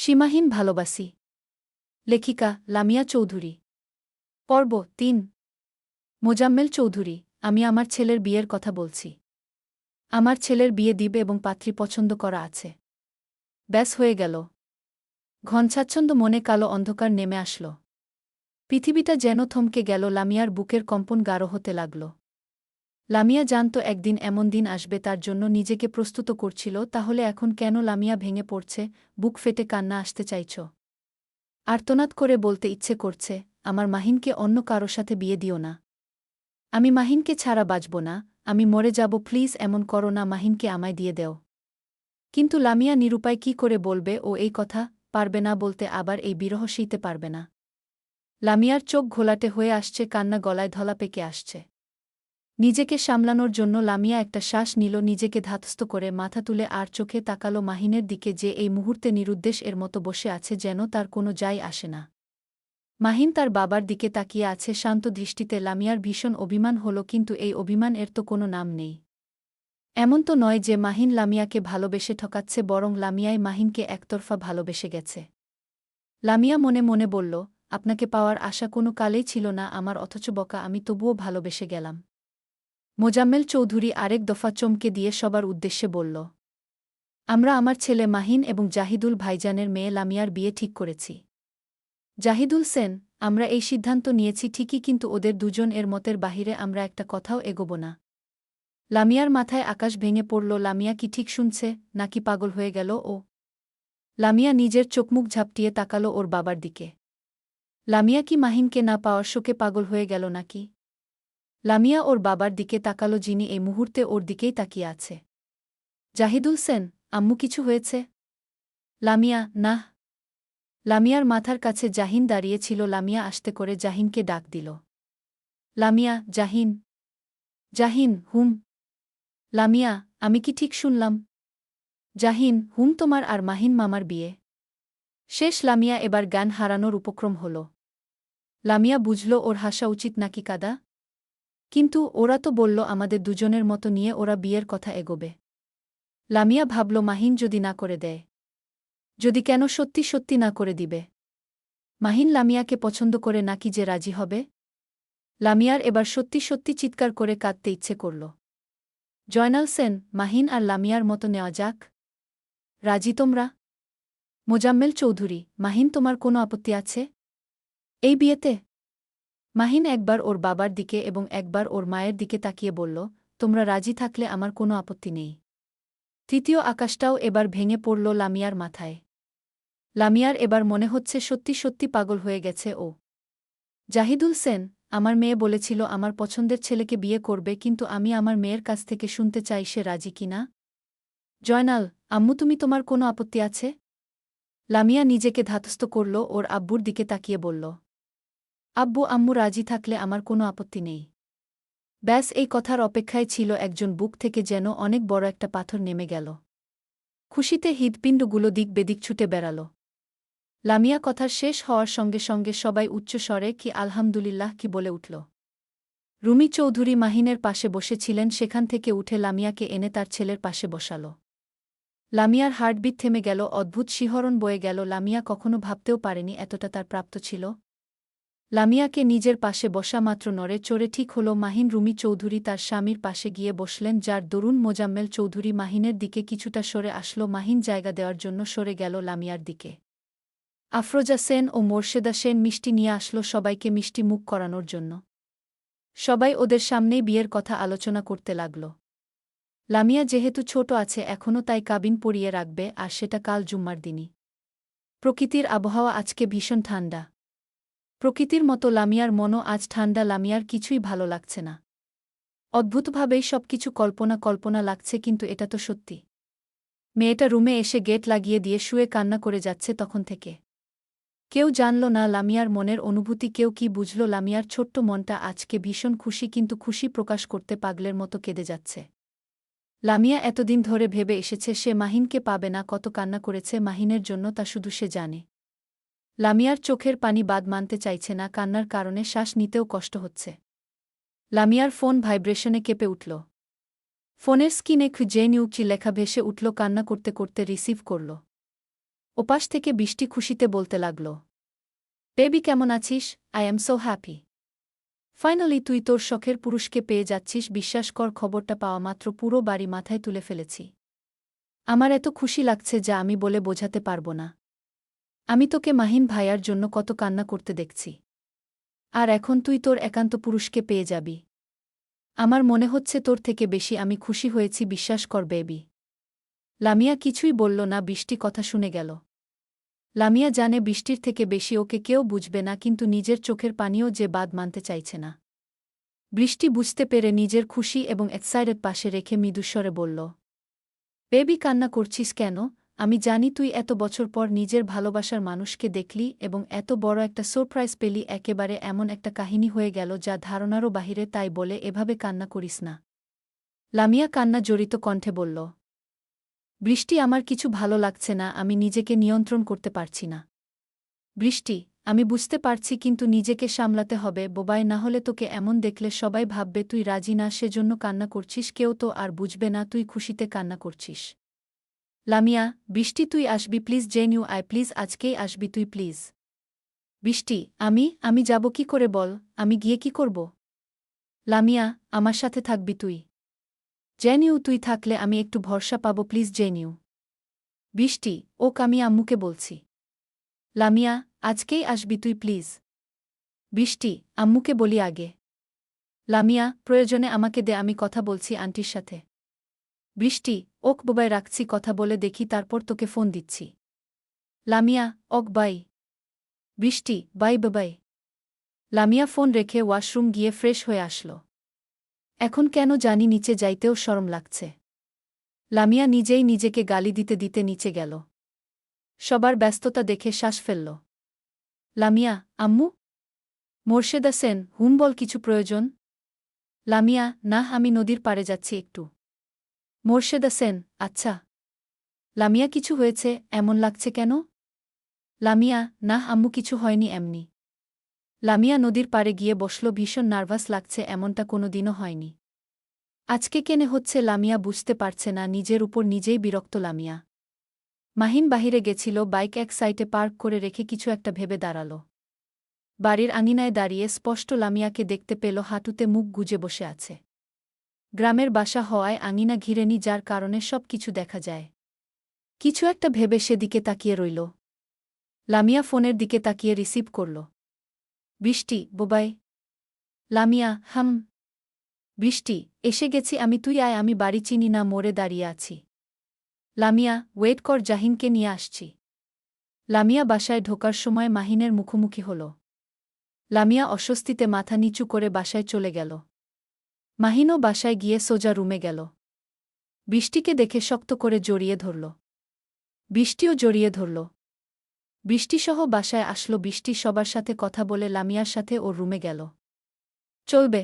সীমাহীন ভালোবাসি। লেখিকা লামিয়া চৌধুরী। পর্ব ৩। মোজাম্মেল চৌধুরী। আমি আমার ছেলের বিয়ের কথা বলছি। আমার ছেলের বিয়ে দিবে এবং পাত্রী পছন্দ করা আছে। ব্যাস হয়ে গেল। ঘনছাচ্ছন্দ মনে কালো অন্ধকার নেমে আসল। পৃথিবীটা যেন থমকে গেল। লামিয়ার বুকের কম্পন গাঢ় হতে লাগল। লামিয়া জানত একদিন এমন দিন আসবে, তার জন্য নিজেকে প্রস্তুত করছিল। তাহলে এখন কেন লামিয়া ভেঙে পড়ছে, বুক ফেটে কান্না আসতে চাইছ? আর্তনাদ করে বলতে ইচ্ছে করছে, আমার মাহিনকে অন্য কারো সাথে বিয়ে দিও না। আমি মাহিনকে ছাড়া বাঁচব না, আমি মরে যাব, প্লিজ এমন করো না, মাহিনকে আমায় দিয়ে দেও। কিন্তু লামিয়া নিরুপায়। কি করে বলবে ও এই কথা? পারবে না বলতে, আবার এই বিরহ সইতে পারবে না। লামিয়ার চোখ ঘোলাটে হয়ে আসছে, কান্না গলায় ধলা পেকে আসছে। নিজেকে সামলানোর জন্য লামিয়া একটা শ্বাস নিল, নিজেকে ধাতস্থ করে মাথা তুলে আর চোখে তাকালো মাহিনের দিকে, যে এই মুহূর্তে নিরুদ্দেশ এর মতো বসে আছে, যেন তার কোনো যায় আসে না। মাহিন তার বাবার দিকে তাকিয়ে আছে শান্ত দৃষ্টিতে। লামিয়ার ভীষণ অভিমান হল, কিন্তু এই অভিমান এর তো কোনো নাম নেই। এমন তো নয় যে মাহিন লামিয়াকে ভালোবেসে ঠকাচ্ছে, বরং লামিয়াই মাহিনকে একতরফা ভালোবেসে গেছে। লামিয়া মনে মনে বলল, আপনাকে পাওয়ার আশা কোনো কালেই ছিল না আমার, অথচ বকা আমি, তবুও ভালোবেসে গেলাম। মোজাম্মেল চৌধুরী আরেক দফা চমকে দিয়ে সবার উদ্দেশ্যে বলল, আমরা আমার ছেলে মাহিন এবং জাহিদুল ভাইজানের মেয়ে লামিয়ার বিয়ে ঠিক করেছি। জাহিদুল সেন, আমরা এই সিদ্ধান্ত নিয়েছি ঠিকই, কিন্তু ওদের দুজন এর মতের বাহিরে আমরা একটা কথাও এগোব না। লামিয়ার মাথায় আকাশ ভেঙে পড়ল। লামিয়া কি ঠিক শুনছে, নাকি পাগল হয়ে গেল ও? লামিয়া নিজের চোখমুখ ঝাপটিয়ে তাকালো ওর বাবার দিকে। লামিয়া কি মাহিনকে না পাওয়ার শোকে পাগল হয়ে গেল নাকি? লামিয়া ওর বাবার দিকে তাকালো, যিনি এই মুহূর্তে ওর দিকেই তাকিয়ে আছে। জাহিদুল সেন, আম্মু কিছু হয়েছে? লামিয়া, নাহ। লামিয়ার মাথার কাছে জাহিন দাঁড়িয়েছিল। লামিয়া আস্তে করে জাহিনকে ডাক দিল। লামিয়া, জাহিন। জাহিন, হুম। লামিয়া, আমি কি ঠিক শুনলাম? জাহিন, হুম, তোমার আর মাহিন মামার বিয়ে শেষ। লামিয়া এবার জ্ঞান হারানোর উপক্রম হল। লামিয়া বুঝল ওর হাসা উচিত নাকি কাঁদা। কিন্তু ওরা তো বলল আমাদের দুজনের মতো নিয়ে ওরা বিয়ের কথা এগোবে। লামিয়া ভাবল, মাহিন যদি না করে দেয়, যদি কেন সত্যি সত্যি না করে দিবে। মাহিন লামিয়াকে পছন্দ করে নাকি যে রাজি হবে? লামিয়ার এবার সত্যি সত্যি চিৎকার করে কাঁদতে ইচ্ছে করল। জয়নাল সেন, মাহিন আর লামিয়ার মতো নেওয়া যাক। রাজি তোমরা? মোজাম্মেল চৌধুরী, মাহিন, তোমার কোনো আপত্তি আছে এই বিয়েতে? মাহিন একবার ওর বাবার দিকে এবং একবার ওর মায়ের দিকে তাকিয়ে বলল, তোমরা রাজি থাকলে আমার কোনো আপত্তি নেই। তৃতীয় আকাশটাও এবার ভেঙে পড়ল লামিয়ার মাথায়। লামিয়ার এবার মনে হচ্ছে সত্যি সত্যি পাগল হয়ে গেছে ও। জাহিদুল সেন, আমার মেয়ে বলেছিল আমার পছন্দের ছেলেকে বিয়ে করবে, কিন্তু আমি আমার মেয়ের কাছ থেকে শুনতে চাই সে রাজি কিনা। জয়নাল, আম্মু, তুমি তোমার কোনো আপত্তি আছে? লামিয়া নিজেকে ধাতস্থ করল, ওর আব্বুর দিকে তাকিয়ে বলল, আব্বু, আম্মু রাজি থাকলে আমার কোনো আপত্তি নেই। ব্যাস, এই কথার অপেক্ষায় ছিল একজন। বুক থেকে যেন অনেক বড় একটা পাথর নেমে গেল। খুশিতে হৃৎপিণ্ডগুলো দিক বেদিক ছুটে বেড়াল। লামিয়া কথার শেষ হওয়ার সঙ্গে সঙ্গে সবাই উচ্চস্বরে কি আলহামদুলিল্লাহ কি বলে উঠল। রুমি চৌধুরী মাহিনের পাশে বসেছিলেন, সেখান থেকে উঠে লামিয়াকে এনে তার ছেলের পাশে বসাল। লামিয়ার হার্টবিট থেমে গেল, অদ্ভুত শিহরণ বয়ে গেল। লামিয়া কখনো ভাবতেও পারেনি এতটা তার প্রাপ্ত ছিল। লামিয়াকে নিজের পাশে বসা মাত্র নড়ে চড়ে ঠিক হল। মাহিন রুমি চৌধুরী তার স্বামীর পাশে গিয়ে বসলেন, যার দরুন মোজাম্মেল চৌধুরী মাহিনের দিকে কিছুটা সরে আসলো। মাহিন জায়গা দেওয়ার জন্য সরে গেল লামিয়ার দিকে। আফরোজা সেন ও মোর্শেদা সেন মিষ্টি নিয়ে আসলো সবাইকে মিষ্টি মুখ করানোর জন্য। সবাই ওদের সামনেই বিয়ের কথা আলোচনা করতে লাগল। লামিয়া যেহেতু ছোট আছে এখনও, তাই কাবিন পরিয়ে রাখবে, আর সেটা কাল জুম্মার দিনই। প্রকৃতির আবহাওয়া আজকে ভীষণ ঠান্ডা। প্রকৃতির মতো লামিয়ার মনও আজ ঠান্ডা। লামিয়ার কিছুই ভালো লাগছে না। অদ্ভুতভাবেই সবকিছু কল্পনা কল্পনা লাগছে, কিন্তু এটা তো সত্যি। মেয়েটা রুমে এসে গেট লাগিয়ে দিয়ে শুয়ে কান্না করে যাচ্ছে তখন থেকে। কেউ জানল না লামিয়ার মনের অনুভূতি, কেউ কি বুঝল লামিয়ার ছোট্ট মনটা আজকে ভীষণ খুশি, কিন্তু খুশি প্রকাশ করতে পাগলের মতো কেঁদে যাচ্ছে। লামিয়া এতদিন ধরে ভেবে এসেছে সে মাহিনকে পাবে না, কত কান্না করেছে মাহিনের জন্য তা শুধু সে জানে। লামিয়ার চোখের পানি বাদ মানতে চাইছে না, কান্নার কারণে শ্বাস নিতেও কষ্ট হচ্ছে। লামিয়ার ফোন ভাইব্রেশনে কেঁপে উঠল। ফোনের স্ক্রিনে জেনিউচি লেখা ভেসে উঠল। কান্না করতে করতে রিসিভ করল। ওপাশ থেকে বৃষ্টি খুশিতে বলতে লাগল, বেবি কেমন আছিস? I am so happy. Finally তুই তোর শখের পুরুষকে পেয়ে যাচ্ছিস। বিশ্বাস কর, খবরটা পাওয়া মাত্র পুরো বাড়ি মাথায় তুলে ফেলেছি। আমার এত খুশি লাগছে যা আমি বলে বোঝাতে পারব না। আমি তোকে মাহিন ভাইয়ার জন্য কত কান্না করতে দেখছি। আর এখন তুই তোর একান্ত পুরুষকে পেয়ে যাবি। আমার মনে হচ্ছে তোর থেকে বেশি আমি খুশি হয়েছি, বিশ্বাস কর বেবি। লামিয়া কিছুই বলল না, বৃষ্টি কথা শুনে গেল। লামিয়া জানে বৃষ্টির থেকে বেশি ওকে কেউ বুঝবে না, কিন্তু নিজের চোখের পানিও যে বাদ মানতে চাইছে না। বৃষ্টি বুঝতে পেরে নিজের খুশি এবং এক্সাইটেড পাশে রেখে মৃদুস্বরে বলল, বেবি কান্না করছিস কেন? আমি জানি তুই এত বছর পর নিজের ভালোবাসার মানুষকে দেখলি এবং এত বড় একটা সারপ্রাইজ পেলি। একেবারে এমন একটা কাহিনী হয়ে গেল যা ধারণারও বাহিরে, তাই বলে এভাবে কান্না করিস না। লামিয়া কান্না জড়িত কণ্ঠে বলল, বৃষ্টি আমার কিছু ভালো লাগছে না, আমি নিজেকে নিয়ন্ত্রণ করতে পারছি না। বৃষ্টি, আমি বুঝতে পারছি, কিন্তু নিজেকে সামলাতে হবে বোবাই, না হলে তোকে এমন দেখলে সবাই ভাববে তুই রাজি না, সেজন্য কান্না করছিস। কেউ তো আর বুঝবে না তুই খুশিতে কান্না করছিস। লামিয়া, বৃষ্টি তুই আসবি প্লিজ, জেনিউ আই প্লিজ, আজকেই আসবি তুই প্লিজ। বৃষ্টি, আমি যাব কি করে বল? আমি গিয়ে কি করব? লামিয়া, আমার সাথে থাকবি তুই। জেনিউ, তুই থাকলে আমি একটু ভরসা পাবো প্লিজ জেনিউ। বৃষ্টি, আমি আম্মুকে বলছি। লামিয়া, আজকেই আসবি তুই প্লিজ। বৃষ্টি, আম্মুকে বলি আগে। লামিয়া, প্রয়োজনে আমাকে দে, আমি কথা বলছি আন্টির সাথে। বৃষ্টি, বোবাই, রাখছি, কথা বলে দেখি তারপর তোকে ফোন দিচ্ছি। লামিয়া, বাই। বৃষ্টি, বাই বাবাই। লামিয়া ফোন রেখে ওয়াশরুম গিয়ে ফ্রেশ হয়ে আসল। এখন কেন জানি নিচে যাইতেও শরম লাগছে। লামিয়া নিজেই নিজেকে গালি দিতে দিতে নিচে গেল। সবার ব্যস্ততা দেখে শ্বাস ফেলল। লামিয়া, আম্মু? মোর্শেদা সেন, বল কিছু প্রয়োজন? লামিয়া, না, আমি নদীর পাড়ে যাচ্ছি একটু। মোর্শেদা সেন, আচ্ছা। লামিয়া, কিছু হয়েছে? এমন লাগছে কেন? লামিয়া, না আম্মু, কিছু হয়নি, এমনি। লামিয়া নদীর পাড়ে গিয়ে বসল। ভীষণ নার্ভাস লাগছে, এমনটা কোনো দিনও হয়নি। আজকে কেনে হচ্ছে লামিয়া বুঝতে পারছে না, নিজের উপর নিজেই বিরক্ত লামিয়া। মাহিন বাহিরে গেছিল, বাইক এক সাইডে পার্ক করে রেখে কিছু একটা ভেবে দাঁড়াল। বাড়ির আঙিনায় দাঁড়িয়ে স্পষ্ট লামিয়াকে দেখতে পেল, হাঁটুতে মুখ গুজে বসে আছে। গ্রামের বাসা হওয়ায় আঙিনা ঘিরেনি, যার কারণে সব কিছু দেখা যায়। কিছু একটা ভেবে সেদিকে তাকিয়ে রইল। লামিয়া ফোনের দিকে তাকিয়ে রিসিভ করল। বৃষ্টি, বোবাই। লামিয়া, বৃষ্টি, এসে গেছি আমি, তুই আয়, আমি বাড়ি চিনি না, মোড়ে দাঁড়িয়ে আছি। লামিয়া, ওয়েট কর, জাহিনকে নিয়ে আসছি। লামিয়া বাসায় ঢোকার সময় মাহিনের মুখোমুখি হল। লামিয়া অস্বস্তিতে মাথা নিচু করে বাসায় চলে গেল। মাহিনও বাসায় গিয়ে সোজা রুমে গেল। বৃষ্টিকে দেখে শক্ত করে জড়িয়ে ধরল। বৃষ্টিও জড়িয়ে ধরল। বৃষ্টিসহ বাসায় আসলো। বৃষ্টি সবার সাথে কথা বলে লামিয়ার সাথে ওর রুমে গেল। চলবে।